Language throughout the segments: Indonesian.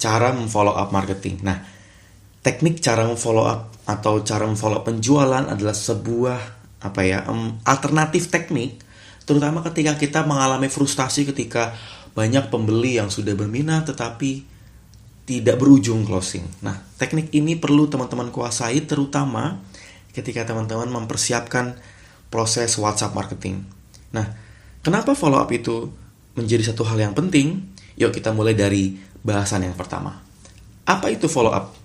cara memfollow up marketing. Nah, teknik cara memfollow up atau cara memfollow up penjualan adalah sebuah alternatif teknik, terutama ketika kita mengalami frustasi ketika banyak pembeli yang sudah berminat tetapi tidak berujung closing. Nah, teknik ini perlu teman-teman kuasai, terutama ketika teman-teman mempersiapkan proses WhatsApp marketing. Nah, kenapa follow up itu menjadi satu hal yang penting? Yuk kita mulai dari bahasan yang pertama. Apa itu follow up?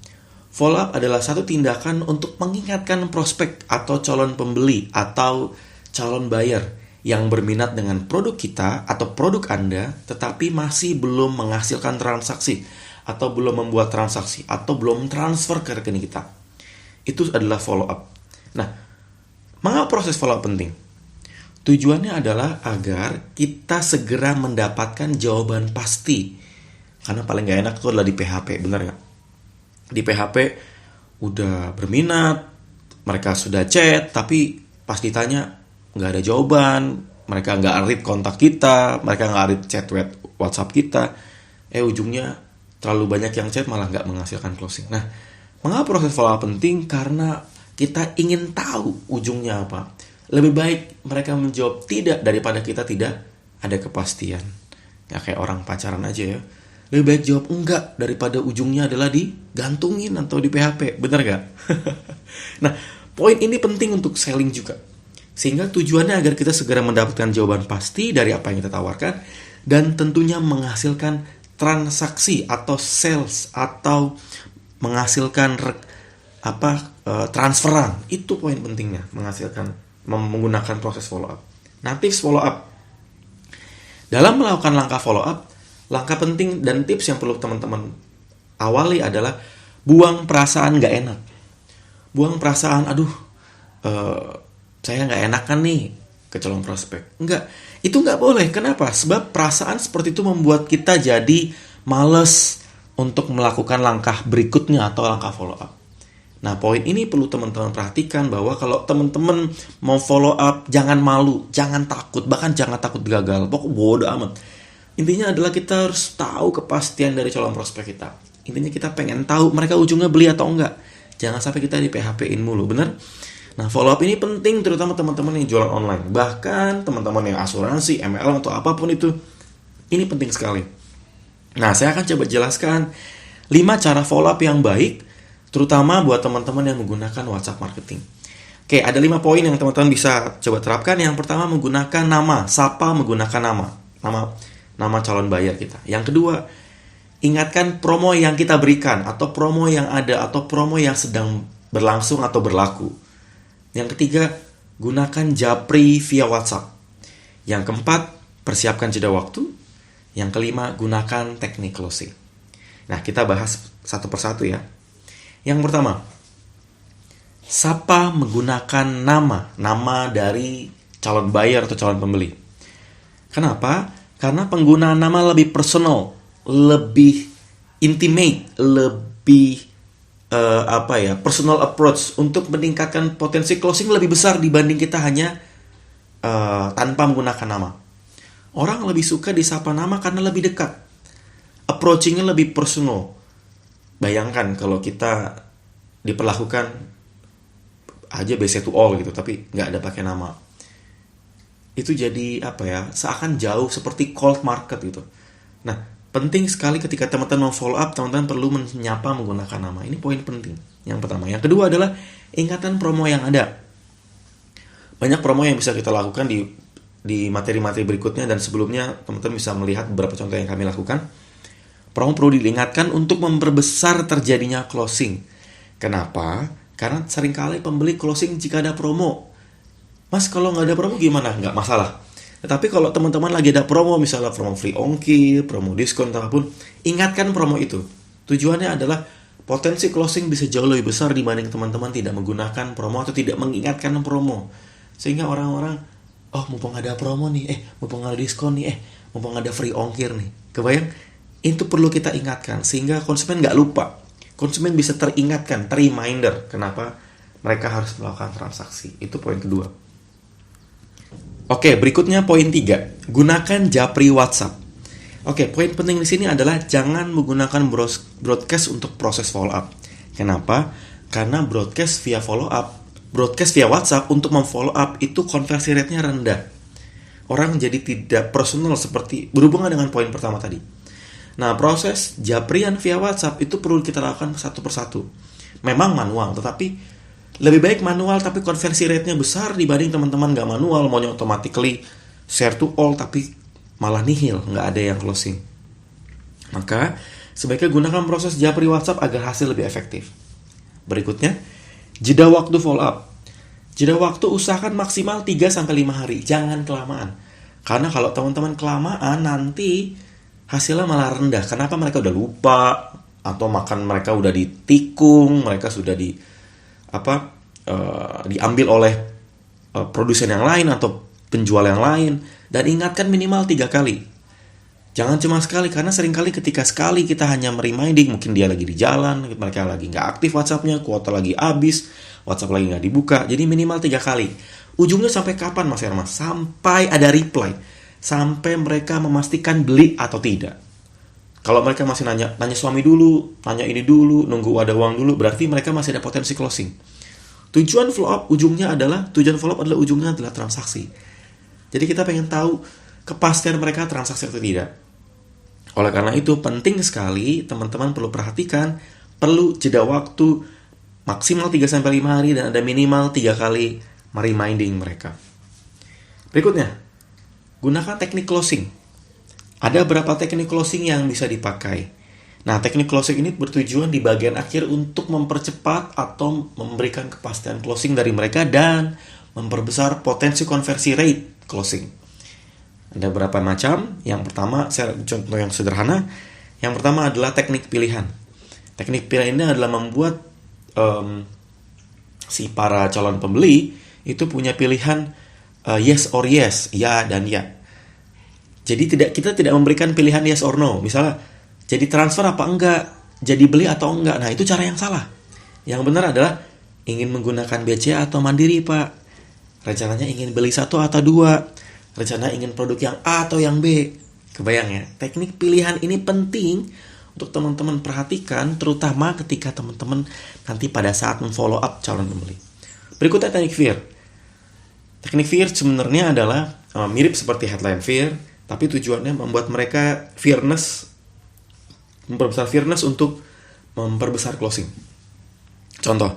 Follow up adalah satu tindakan untuk mengingatkan prospek atau calon pembeli atau calon buyer yang berminat dengan produk kita atau produk Anda tetapi masih belum menghasilkan transaksi atau belum membuat transaksi atau belum transfer ke rekening kita. Itu adalah follow up. Nah, mengapa proses follow up penting? Tujuannya adalah agar kita segera mendapatkan jawaban pasti. Karena paling gak enak itu adalah di PHP, benar gak? Di PHP udah berminat, mereka sudah chat, tapi pas ditanya gak ada jawaban, mereka gak read kontak kita, mereka gak read chat WhatsApp kita, ujungnya terlalu banyak yang chat malah gak menghasilkan closing. Nah, mengapa proses follow up penting? Karena kita ingin tahu ujungnya apa. Lebih baik mereka menjawab tidak daripada kita tidak ada kepastian. Ya kayak orang pacaran aja ya. Lebih baik jawab enggak daripada ujungnya adalah digantungin atau di PHP. Bener gak? Nah, poin ini penting untuk selling juga. Sehingga tujuannya agar kita segera mendapatkan jawaban pasti dari apa yang kita tawarkan. Dan tentunya menghasilkan transaksi atau sales atau menghasilkan transferan. Itu poin pentingnya, menggunakan proses follow up. Nah, tips follow up. Dalam melakukan langkah follow up, langkah penting dan tips yang perlu teman-teman awali adalah buang perasaan gak enak. Buang perasaan, saya gak enakan nih ke calon prospek. Enggak, itu gak boleh. Kenapa? Sebab perasaan seperti itu membuat kita jadi males untuk melakukan langkah berikutnya atau langkah follow up. Nah, poin ini perlu teman-teman perhatikan bahwa kalau teman-teman mau follow up, jangan malu, jangan takut, bahkan jangan takut gagal. Pokoknya bodoh amat. Intinya adalah kita harus tahu kepastian dari calon prospek kita. Intinya kita pengen tahu mereka ujungnya beli atau enggak. Jangan sampai kita di PHP-in mulu, bener? Nah, follow up ini penting terutama teman-teman yang jualan online. Bahkan teman-teman yang asuransi, MLM atau apapun itu. Ini penting sekali. Nah, saya akan coba jelaskan 5 cara follow up yang baik, terutama buat teman-teman yang menggunakan WhatsApp marketing. Oke, ada 5 poin yang teman-teman bisa coba terapkan. Yang pertama, menggunakan nama. Sapa menggunakan nama calon buyer kita. Yang kedua, ingatkan promo yang kita berikan, atau promo yang ada, atau promo yang sedang berlangsung atau berlaku. Yang ketiga, gunakan japri via WhatsApp. Yang keempat, persiapkan jeda waktu. Yang kelima, gunakan teknik closing. Nah, kita bahas satu persatu ya. Yang pertama, sapa menggunakan nama dari calon buyer atau calon pembeli. Kenapa? Karena penggunaan nama lebih personal, lebih intimate, lebih personal approach untuk meningkatkan potensi closing lebih besar dibanding kita hanya tanpa menggunakan nama. Orang lebih suka disapa nama karena lebih dekat, approachingnya lebih personal. Bayangkan kalau kita diperlakukan aja BC to all gitu, tapi nggak ada pakai nama. Itu jadi seakan jauh seperti cold market gitu. Nah, penting sekali ketika teman-teman mau follow up, teman-teman perlu menyapa menggunakan nama. Ini poin penting. Yang pertama. Yang kedua adalah ingatan promo yang ada. Banyak promo yang bisa kita lakukan di materi-materi berikutnya, dan sebelumnya teman-teman bisa melihat beberapa contoh yang kami lakukan. Promo perlu diingatkan untuk memperbesar terjadinya closing. Kenapa? Karena seringkali pembeli closing jika ada promo. Mas, kalau nggak ada promo gimana? Nggak masalah. Tetapi kalau teman-teman lagi ada promo, misalnya promo free ongkir, promo diskon, apapun, ingatkan promo itu. Tujuannya adalah potensi closing bisa jauh lebih besar dibanding teman-teman tidak menggunakan promo atau tidak mengingatkan promo. Sehingga orang-orang, mumpung ada promo nih, mumpung ada diskon nih, mumpung ada free ongkir nih. Kebayang? Itu perlu kita ingatkan sehingga konsumen nggak lupa. Konsumen bisa teringatkan, reminder kenapa mereka harus melakukan transaksi. Itu poin kedua. Oke, berikutnya poin 3. Gunakan japri WhatsApp. Oke, poin penting di sini adalah jangan menggunakan broadcast untuk proses follow up. Kenapa? Karena broadcast via WhatsApp untuk memfollow up itu konversi rate-nya rendah. Orang jadi tidak personal seperti berhubungan dengan poin pertama tadi. Nah, proses japrian via WhatsApp itu perlu kita lakukan satu persatu. Memang manual, tetapi lebih baik manual tapi konversi rate-nya besar dibanding teman-teman gak manual, maunya automatically share to all tapi malah nihil, nggak ada yang closing. Maka sebaiknya gunakan proses japri WhatsApp agar hasil lebih efektif. Berikutnya, jeda waktu follow up. Jeda waktu usahakan maksimal 3-5 hari, jangan kelamaan. Karena kalau teman-teman kelamaan nanti hasilnya malah rendah. Kenapa? Mereka udah lupa, atau makan mereka udah ditikung, mereka sudah diambil oleh produsen yang lain atau penjual yang lain. Dan ingatkan minimal 3 kali. Jangan cuma sekali, karena seringkali ketika sekali kita hanya mereminding, mungkin dia lagi di jalan, mereka lagi nggak aktif WhatsApp-nya, kuota lagi habis, WhatsApp lagi nggak dibuka. Jadi minimal 3 kali. Ujungnya sampai kapan Mas Hermas? Sampai ada reply. Sampai mereka memastikan beli atau tidak. Kalau mereka masih nanya suami dulu, nanya ini dulu, nunggu ada uang dulu, berarti mereka masih ada potensi closing. Tujuan follow up adalah ujungnya adalah transaksi. Jadi kita pengen tahu kepastian mereka transaksi atau tidak. Oleh karena itu penting sekali teman-teman perlu perhatikan, perlu jeda waktu maksimal 3-5 hari dan ada minimal 3 kali reminding mereka. Berikutnya, gunakan teknik closing. Ada beberapa teknik closing yang bisa dipakai. Nah, teknik closing ini bertujuan di bagian akhir untuk mempercepat atau memberikan kepastian closing dari mereka dan memperbesar potensi konversi rate closing. Ada beberapa macam. Yang pertama, saya contoh yang sederhana. Yang pertama adalah teknik pilihan. Teknik pilihan ini adalah membuat si para calon pembeli itu punya pilihan yes or yes, ya dan ya. Jadi kita tidak memberikan pilihan yes or no. Misalnya, jadi transfer apa enggak, jadi beli atau enggak. Nah, itu cara yang salah. Yang benar adalah ingin menggunakan BCA atau Mandiri, Pak. Rencananya ingin beli 1 atau 2. Rencana ingin produk yang A atau yang B. Kebayang ya? Teknik pilihan ini penting untuk teman-teman perhatikan, terutama ketika teman-teman nanti pada saat memfollow up calon pembeli. Berikutnya teknik fear. Teknik fear sebenarnya adalah mirip seperti headline fear, tapi tujuannya membuat mereka memperbesar fairness untuk memperbesar closing. Contoh,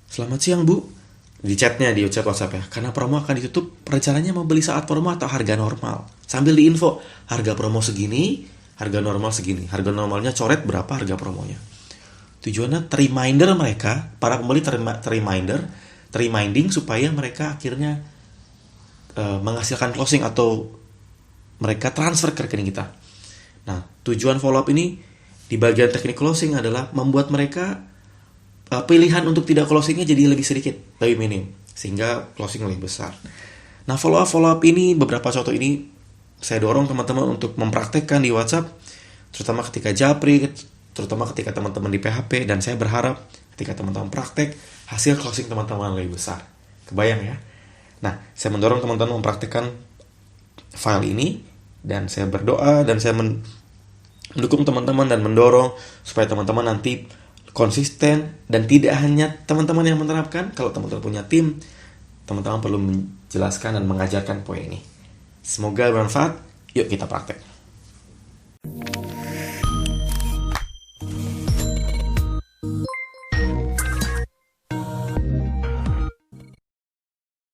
selamat siang Bu. Di chat WhatsApp ya. Karena promo akan ditutup, rencananya mau beli saat promo atau harga normal. Sambil diinfo, harga promo segini, harga normal segini. Harga normalnya coret berapa harga promonya. Tujuannya reminder mereka, para pembeli reminding supaya mereka akhirnya menghasilkan closing atau mereka transfer ke rekening kita. Nah, tujuan follow up ini di bagian teknik closing adalah membuat mereka pilihan untuk tidak closingnya jadi lebih sedikit, lebih minim, sehingga closing lebih besar. Nah, follow up ini, beberapa contoh ini saya dorong teman-teman untuk mempraktekkan di WhatsApp, terutama ketika japri, terutama ketika teman-teman di PHP, dan saya berharap ketika teman-teman praktek, hasil closing teman-teman lebih besar. Kebayang ya? Nah, saya mendorong teman-teman mempraktekkan file ini, dan saya berdoa, dan saya mendukung teman-teman dan mendorong supaya teman-teman nanti konsisten, dan tidak hanya teman-teman yang menerapkan. Kalau teman-teman punya tim, teman-teman perlu menjelaskan dan mengajarkan poin ini. Semoga bermanfaat. Yuk kita praktek.